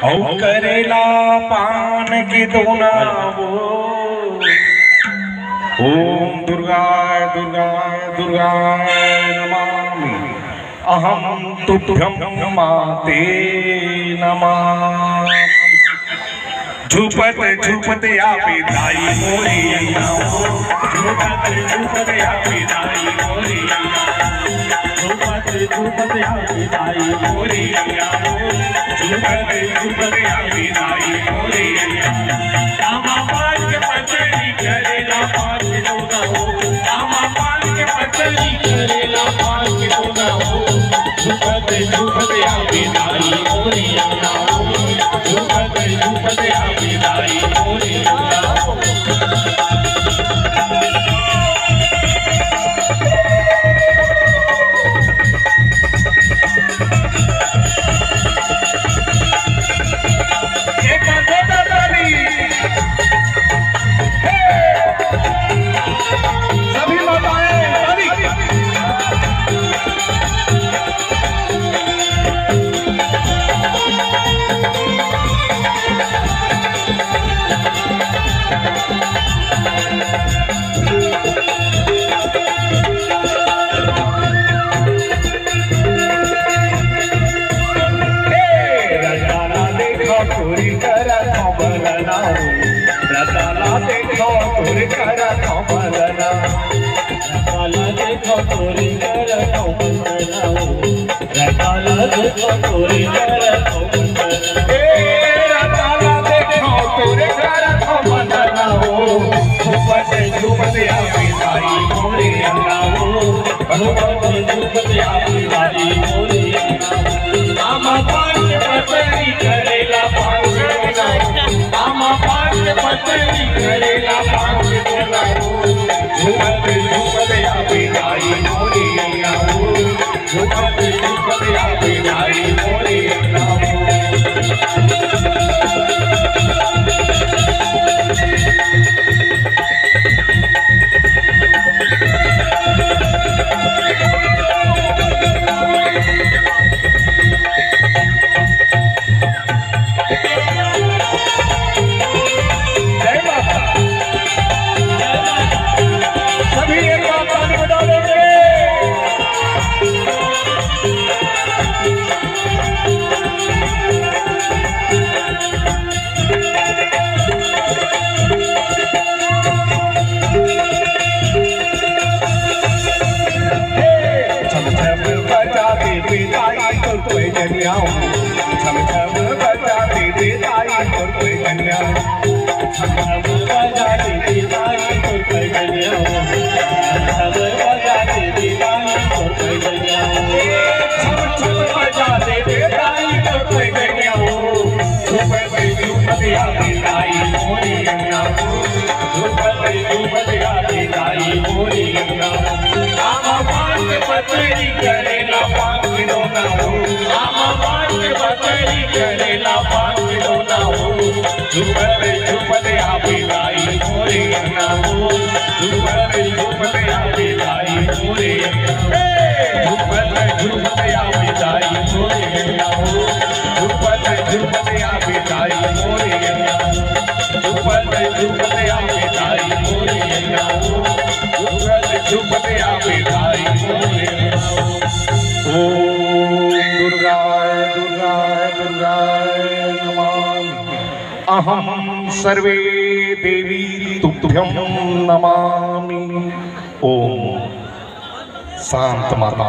औ करेला पान की दोनावो। ओम दुर्गाय दुर्गाय दुर्गाय नमामि। अहम तुभ्यं माते नमः। झुपत झुपत आवे दाई मोरी अण्णाओ। झुपत झुपत आवे दाई मोरी अण्णाओ। झुपत झुपत आवे दाई मोरी अण्णाओ। झुपत झुपत आवे दाई मोरी अण्णाओ। आमा पान के पतली करेला पान के दोनाओ। आमा पान के पतली करेला पान के दोनाओ। झुपत झुपत आवे दाई मोरी अण्णाओ। झुपत झुपत आवे दाई मोरी अण्णाओ। रताला देखो तोरी कर कमलना। रताला देखो तोरी कर कमलना। रताला देखो तोरी कर कमलना। रताला देखो तोरी कर कमलना। झुपत झुपत आवे दाई मोरी अण्णाओ। झुपत झुपत आवे दाई मोरी अण्णाओ। आमा पान के पतली करेला पान के दोनाओ। आमा पान के पतली करेला पान के दोनाओ। झुपत झुपत आवे दाई मोरी अण्णाओ। झुपत झुपत आवे दाई मोरी अण्णाओ। छम छम बजाती बेदाई तोर कोई कन्या। छम छम बजाती बेदाई तोर कोई कन्या। छम छम बजाती बेदाई तोर कोई कन्या। छम छम बजाती बेदाई तोर कोई कन्या। झुपत झुपत आवे दाई मोरी अण्णाओ। झुपत झुपत आवे दाई मोरी अण्णाओ। आमा पान के पतली करेला पान के दोनाओ। आमा पान के पतली करेला पान के दोनाओ। झुपत झुपत आवे दाई मोरी अण्णाओ। झुपत झुपत आवे दाई मोरी अण्णाओ। झुपत झुपत आवे दाई मोरी अण्णाओ। झुपत झुपत आवे दाई मोरी अण्णाओ। झुपत झुपत आवे दाई मोरी अण्णाओ। झुपत झुपत आवे दाई मोरी अण्णाओ। ओम दुर्गाय दुर्गाय दुर्गाय नमामि। अहम सर्वे देवी तुभ्यं नमामि। ओम शांत माता।